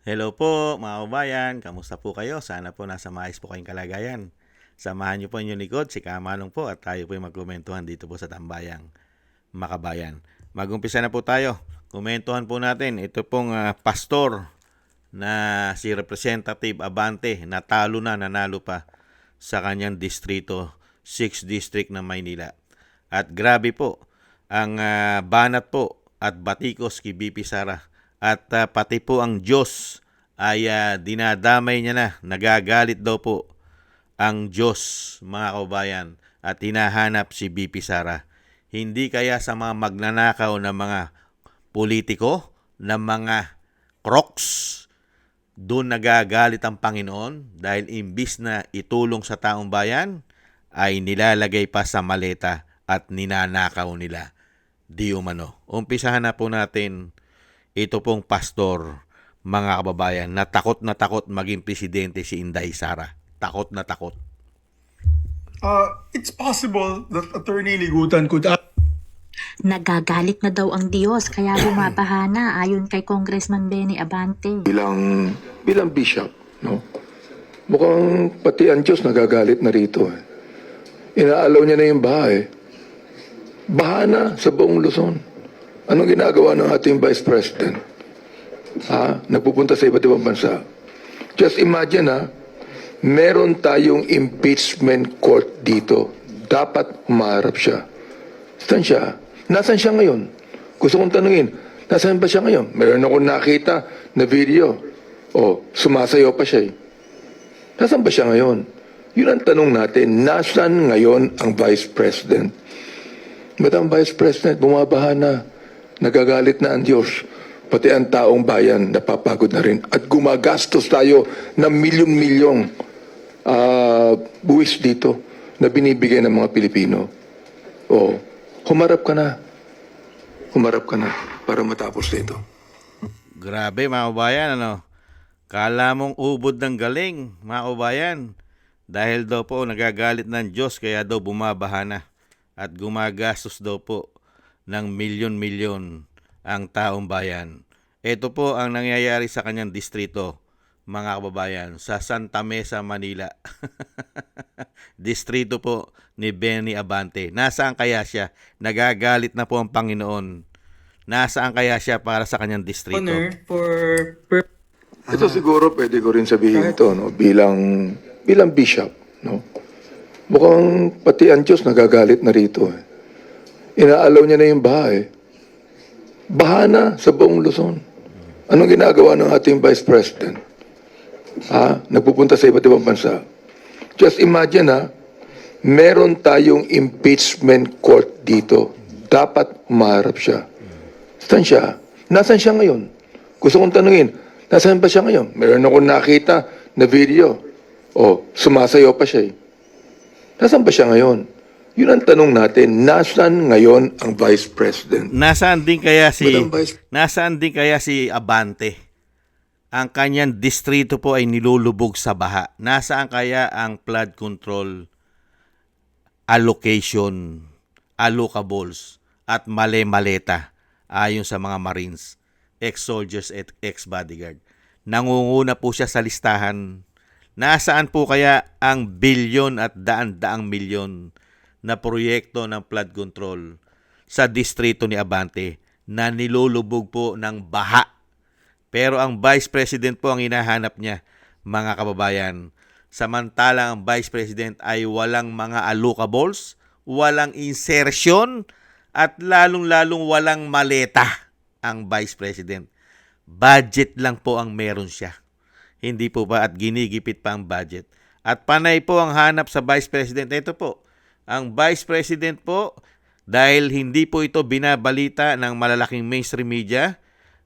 Hello po mga kabayan, kamusta po kayo? Sana po nasa maayos po kayong kalagayan. Samahan niyo po inyong likod, si Kamanong po at tayo po ay magkomentuhan dito po sa Tambayang Makabayan. Mag-umpisa na po tayo. Komentuhan po natin, ito pong pastor na si Representative Abante, nanalo pa sa kanyang distrito, 6th District ng Maynila. At grabe po, ang banat po at batikos kay BP Sara. At pati po ang Diyos ay dinadamay niya na, nagagalit daw po ang Diyos, mga kaubayan, at hinahanap si BP Sara. Hindi kaya sa mga magnanakaw na mga politiko, na mga crocs, doon nagagalit ang Panginoon dahil imbis na itulong sa taong bayan, ay nilalagay pa sa maleta at ninanakaw nila. Di umano. Umpisahan na po natin ito pong pastor, mga kababayan, na takot maging presidente si Inday Sara. Takot na takot. It's possible that Attorney Ligutan could ask. Nagagalit na daw ang Diyos kaya bumabaha na ayon kay Congressman Benny Abante. Bilang bishop, no? Mukhang pati ang Diyos nagagalit na rito. Inaalaw niya na yung baha eh. Baha na sa buong Luzon. Anong ginagawa ng ating Vice President? Nagpupunta sa iba't ibang bansa. Just imagine meron tayong impeachment court dito. Dapat humarap siya. Saan siya? Nasaan siya ngayon? Gusto kong tanungin, nasaan ba siya ngayon? Meron akong nakita na video. Sumasayaw pa siya eh. Nasaan ba siya ngayon? Yun ang tanong natin, nasaan ngayon ang Vice President? Madam Vice President, bumabaha na. Nagagalit na ang Diyos. Pati ang taong bayan napapagod na rin. At gumagastos tayo ng milyon-milyong buwis dito na binibigay ng mga Pilipino. Humarap ka na. Humarap ka na para matapos dito. Grabe mga kabayan, ano? Kala mong ubod ng galing, mga kabayan. Dahil daw po nagagalit ng Diyos kaya daw bumabaha na. At gumagastos daw po ng milyon-milyon ang taong bayan. Ito po ang nangyayari sa kanyang distrito, mga kababayan, sa Santa Mesa, Manila. Distrito po ni Benny Abante. Nasaan kaya siya? Nagagalit na po ang Panginoon. Nasaan kaya siya para sa kanyang distrito? Honor for Ito siguro pwede ko rin sabihin to, no? Bilang bishop, no? Mukhang pati ang Diyos nagagalit na rito. Inaalaw niya na yung baha eh. Baha na sa buong Luzon. Anong ginagawa ng ating Vice President? Nagpupunta sa iba't ibang bansa. Just imagine meron tayong impeachment court dito. Dapat humarap siya. Saan siya? Nasaan siya ngayon? Gusto kong tanungin, nasaan ba siya ngayon? Meron akong nakita na video. Sumasayaw pa siya eh. Nasaan ba siya ngayon? Yun ang tanong natin, nasaan ngayon ang Vice President? Nasaan din kaya Madam Vice- si Abante? Ang kanyang distrito po ay nilulubog sa baha. Nasaan kaya ang flood control allocation, allocables at male-maleta ayon sa mga Marines, ex-soldiers at ex-bodyguard? Nangunguna po siya sa listahan. Nasaan po kaya ang bilyon at daan-daang milyon na proyekto ng flood control sa distrito ni Abante na nilulubog po ng baha? Pero ang Vice President po ang hinahanap niya, mga kababayan. Samantalang ang Vice President ay walang mga allocables, walang insertion, at lalong-lalong walang maleta ang Vice President. Budget lang po ang meron siya. Hindi po ba at ginigipit pa ang budget. At panay po ang hanap sa Vice President. Ito po, ang Vice President po, dahil hindi po ito binabalita ng malalaking mainstream media,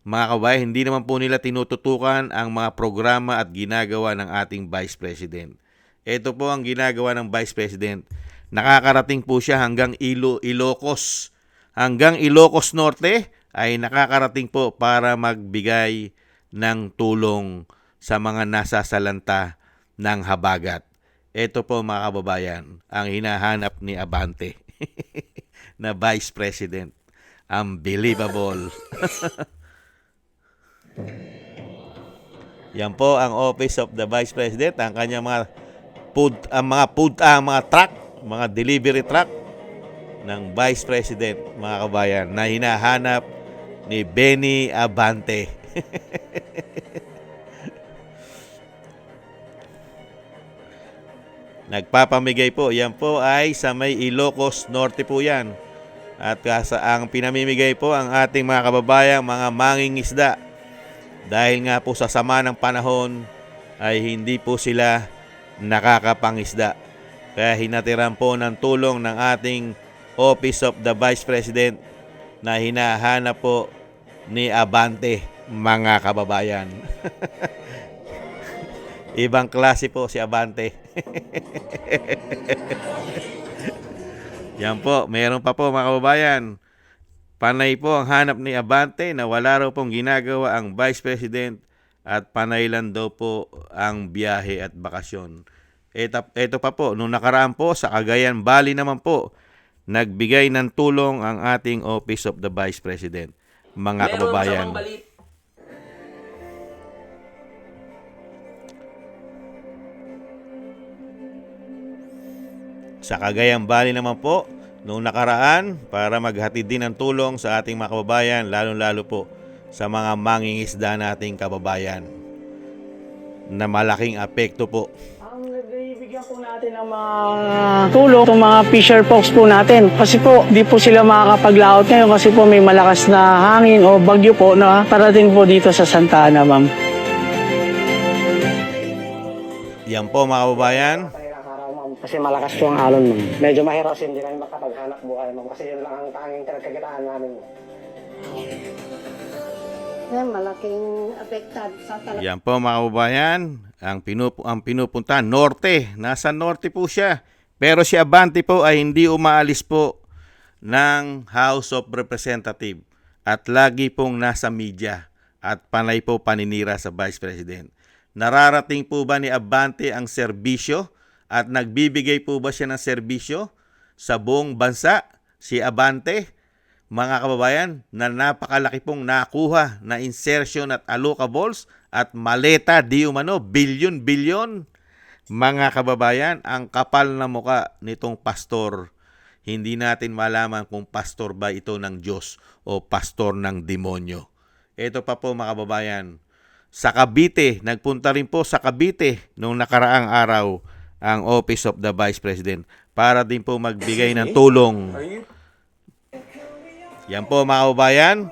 mga kabayan, hindi naman po nila tinututukan ang mga programa at ginagawa ng ating Vice President. Ito po ang ginagawa ng Vice President. Nakakarating po siya hanggang Ilocos. Hanggang Ilocos Norte ay nakakarating po para magbigay ng tulong sa mga nasasalanta ng habagat. Ito po mga kababayan, ang hinahanap ni Abante na Vice President. Unbelievable. Yan po ang Office of the Vice President, ang kanyang mga mga truck, mga delivery truck ng Vice President, mga kabayan, na hinahanap ni Benny Abante. Nagpapamigay po. Yan po ay sa may Ilocos Norte po yan. At ang pinamimigay po ang ating mga kababayang mga mangingisda. Dahil nga po sa sama ng panahon ay hindi po sila nakakapangisda. Kaya hinatiran po ng tulong ng ating Office of the Vice President na hinahanap po ni Abante, mga kababayan. Ibang klase po si Abante. Yan po, meron pa po mga kababayan. Panay po ang hanap ni Abante na wala raw pong ginagawa ang Vice President at panay lang daw po ang biyahe at bakasyon. Ito pa po, nung nakaraan po sa Cagayan Valley naman po, nagbigay ng tulong ang ating Office of the Vice President. Mga kababayan. Sa Cagayan Valley naman po, noong nakaraan, para maghatid din ng tulong sa ating mga kababayan, lalong-lalo po sa mga mangingisda nating kababayan na malaking apekto po. Ang nagbibigyan po natin ng mga tulong sa mga fisher folks po natin. Kasi po, di po sila makakapaglaot ngayon kasi po may malakas na hangin o bagyo po na parating po dito sa Santa Ana, ma'am. Yan po mga kababayan. Kasi malakas po ang alon, ma'am. Medyo mahirap kasi hindi kami makapaghanap buhay, ma'am. Kasi yun lang ang tanging pinagkakitaan namin. Malaking apektad sa talaga. Yan po mga kababayan. Ang pinupunta, norte. Nasa norte po siya. Pero si Abante po ay hindi umaalis po ng House of Representatives. At lagi pong nasa media. At panay po paninira sa Vice President. Nararating po ba ni Abante ang serbisyo? At nagbibigay po ba siya ng serbisyo sa buong bansa? Si Abante, mga kababayan, na napakalaki pong nakuha na insertion at allocables at maleta di umano, bilyon-bilyon. Mga kababayan, ang kapal na muka nitong pastor, hindi natin malaman kung pastor ba ito ng Diyos o pastor ng demonyo. Ito pa po mga kababayan, sa Cavite, nagpunta rin po sa Cavite noong nakaraang araw ang Office of the Vice President para din po magbigay ng tulong. Yan po mga kababayan,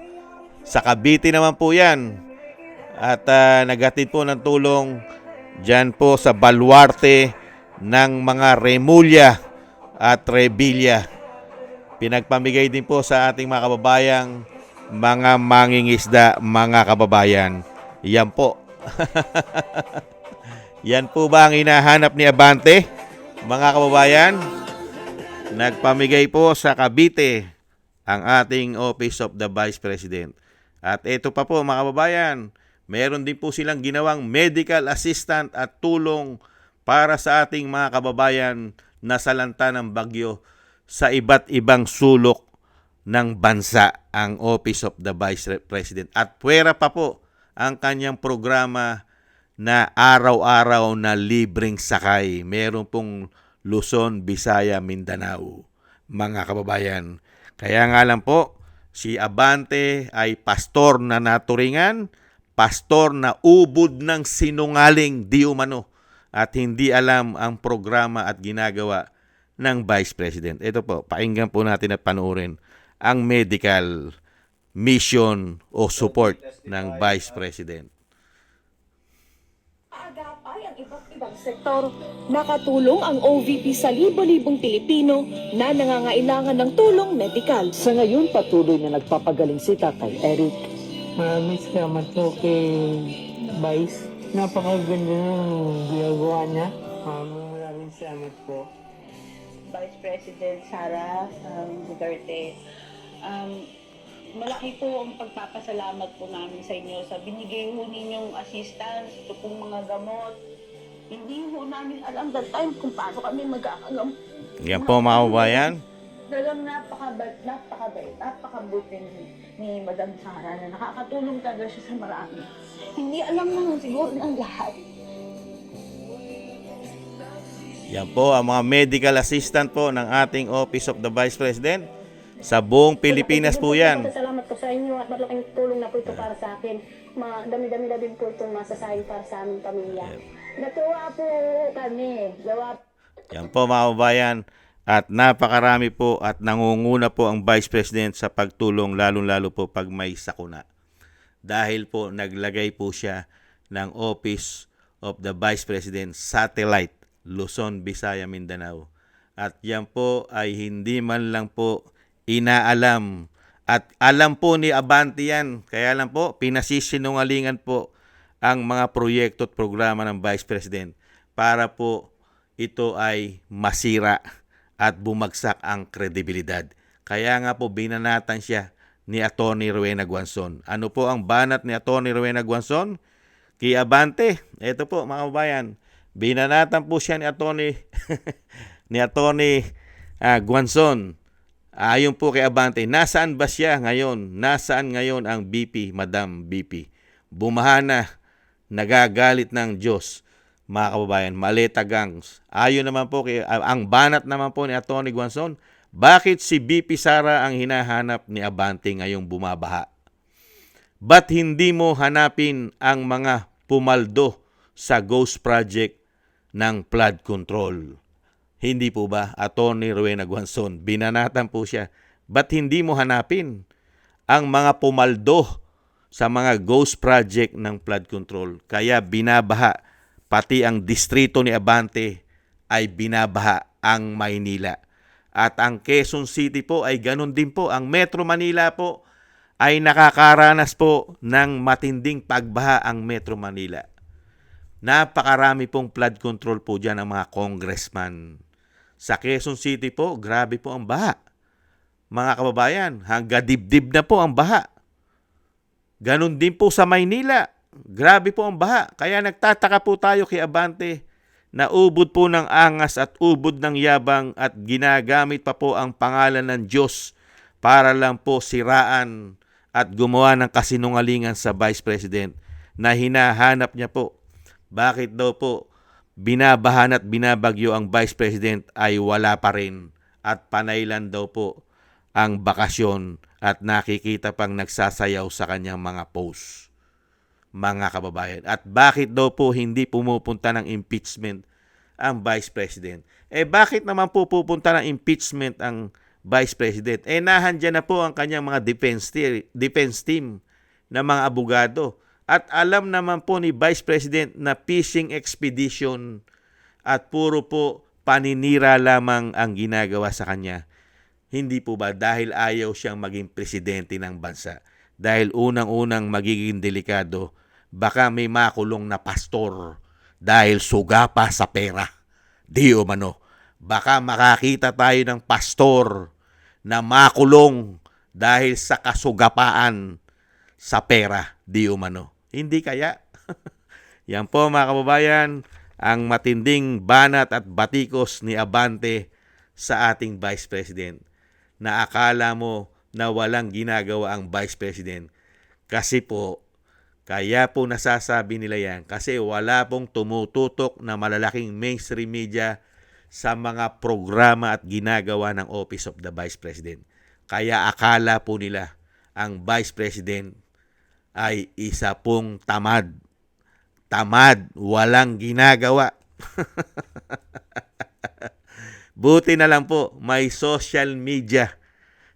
sa Cavite naman po yan. At naghatid po ng tulong dyan po sa baluarte ng mga Remulla at Revilla. Pinagpamigay din po sa ating mga kababayang mga mangingisda, mga kababayan. Yan po. Yan po ba ang hinahanap ni Abante? Mga kababayan, nagpamigay po sa Cavite ang ating Office of the Vice President. At ito pa po mga kababayan, meron din po silang ginawang medical assistant at tulong para sa ating mga kababayan na salanta ng bagyo sa iba't ibang sulok ng bansa ang Office of the Vice President. At puwera pa po ang kanyang programa na araw-araw na libreng sakay. Meron pong Luzon, Visaya, Mindanao, mga kababayan. Kaya nga lang po, si Abante ay pastor na naturingan, pastor na ubod ng sinungaling di umano, at hindi alam ang programa at ginagawa ng Vice President. Ito po, pakinggan po natin at panoorin ang medical mission o support ng Vice President. Agapay ang iba't ibang sektor, nakatulong ang OVP sa libo-libong Pilipino na nangangailangan ng tulong medikal. Sa ngayon, patuloy na nagpapagaling si Tatay Eric. Maraming salamat po kay Vice. Napakaganda ng ginagawa niya. Maraming salamat po. Vice President Sara Duterte, malaki po ang pagpapasalamat po namin sa inyo sa binigay ho ninyong assistance, ito pong mga gamot. Hindi ho namin alam that time kung paano kami magkakagam. Yan po mga kababayan, Talagang napakabuti ni Madam Sara na nakakatulong talaga siya sa marami. Hindi alam naman siguro ng lahat. Yan po ang mga medical assistant po ng ating Office of the Vice President. Sa buong Pilipinas po yan. Salamat po sa inyo at malaking tulong na po ito para sa akin. Dami-dami na din po itong masasayang para sa aming pamilya. Natuwa po kami. Yan po mga kababayan. At napakarami po at nangunguna po ang Vice President sa pagtulong lalong-lalo po pag may sakuna. Dahil po naglagay po siya ng Office of the Vice President Satellite, Luzon, Visaya, Mindanao. At yan po ay hindi man lang po inaalam. At alam po ni Abante yan. Kaya lang po, pinasisinungalingan po ang mga proyekto at programa ng Vice President para po ito ay masira at bumagsak ang kredibilidad. Kaya nga po binanatan siya ni Atty. Rowena Guanzon. Ano po ang banat ni Atty. Rowena Guanzon? Kay Abante. Ito po mga kababayan. Binanatan po siya ni Atty. Guanzon. Ayon po kay Abante, nasaan ba siya ngayon? Nasaan ngayon ang BP, Madam BP? Bumahana, nagagalit ng Diyos. Mga kababayan, Maleta Gangs. Ayon naman po kay ang banat naman po ni Atty. Guanzon, bakit si BP Sara ang hinahanap ni Abante ngayong bumabaha? Ba't hindi mo hanapin ang mga pumaldo sa ghost project ng flood control? Hindi po ba, Atty. Rowena Guanzon? Binanatan po siya. Ba't hindi mo hanapin ang mga pumaldo sa mga ghost project ng flood control? Kaya binabaha. Pati ang distrito ni Abante ay binabaha ang Maynila. At ang Quezon City po ay ganun din po. Ang Metro Manila po ay nakakaranas po ng matinding pagbaha ang Metro Manila. Napakarami pong flood control po dyan ng mga congressman. Sa Quezon City po, grabe po ang baha. Mga kababayan, hanggang dibdib na po ang baha. Ganun din po sa Maynila. Grabe po ang baha. Kaya nagtataka po tayo kay Abante na ubod po ng angas at ubod ng yabang at ginagamit pa po ang pangalan ng Diyos para lang po siraan at gumawa ng kasinungalingan sa Vice President na hinahanap niya po. Bakit daw po binabahan at binabagyo ang Vice President ay wala pa rin at panay lang daw po ang bakasyon at nakikita pang nagsasayaw sa kanyang mga posts. Mga kababayan. At bakit daw po hindi pumupunta ng impeachment ang Vice President? Bakit naman po pupunta ng impeachment ang Vice President? Nahandyan na po ang kanyang mga defense team na mga abogado. At alam naman po ni Vice President na fishing expedition at puro po paninira lamang ang ginagawa sa kanya. Hindi po ba dahil ayaw siyang maging presidente ng bansa? Dahil unang-unang magiging delikado, baka may makulong na pastor dahil suga pa sa pera. Di umano. Baka makakita tayo ng pastor na makulong dahil sa kasugapaan sa pera. Di umano. Hindi kaya? Yan po mga kababayan, ang matinding banat at batikos ni Abante sa ating Vice President. Na akala mo na walang ginagawa ang Vice President. Kasi po, kaya po nasasabi nila yan kasi wala pong tumututok na malalaking mainstream media sa mga programa at ginagawa ng Office of the Vice President. Kaya akala po nila ang Vice President ay isa pong tamad. Tamad, walang ginagawa. Buti na lang po, may social media.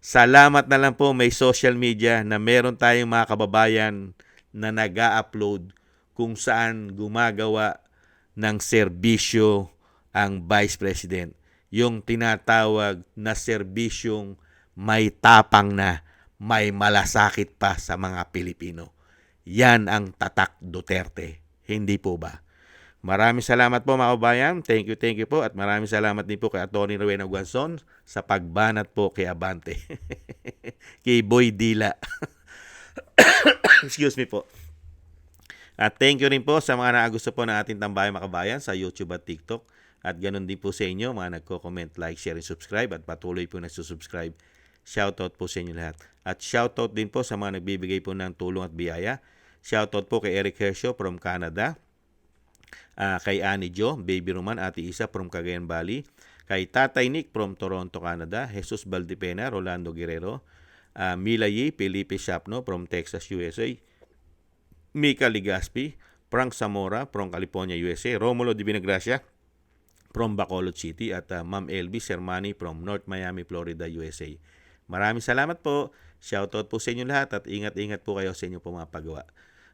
Salamat na lang po may social media na meron tayong mga kababayan na nag-a-upload kung saan gumagawa ng serbisyo ang Vice President. Yung tinatawag na serbisyong may tapang na, may malasakit pa sa mga Pilipino. Yan ang tatak Duterte. Hindi po ba? Maraming salamat po mga kababayan. Thank you po. At maraming salamat din po kay Atty. Rowena Guanzon sa pagbanat po kay Abante. Kay Boy Dila. Excuse me po. At thank you rin po sa mga naagusto po ng ating tambayan mga kabayan sa YouTube at TikTok. At ganun din po sa inyo, mga nagko-comment, like, share, and subscribe at patuloy po nagsusubscribe. Shoutout po sa inyo lahat. At shoutout din po sa mga nagbibigay po ng tulong at biyaya. Shoutout po kay Eric Hershio from Canada. Kay Annie Jo, Baby Roman, Ate Isa from Cagayan Valley. Kay Tatay Nick from Toronto, Canada. Jesus Valdipena, Rolando Guerrero. Mila Yi, Felipe Shapno from Texas, USA. Mika Ligaspi, Frank Zamora from California, USA. Romulo Di Vinagracia from Bacolod City. At Ma'am LB Sermani from North Miami, Florida, USA. Maraming salamat po. Shoutout po sa inyo lahat at ingat-ingat po kayo sa inyong pumapagawa.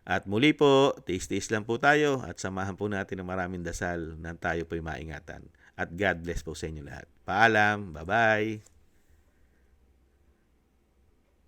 At muli po, tiis-tiis lang po tayo at samahan po natin ng maraming dasal na tayo po'y maingatan. At God bless po sa inyo lahat. Paalam. Bye-bye.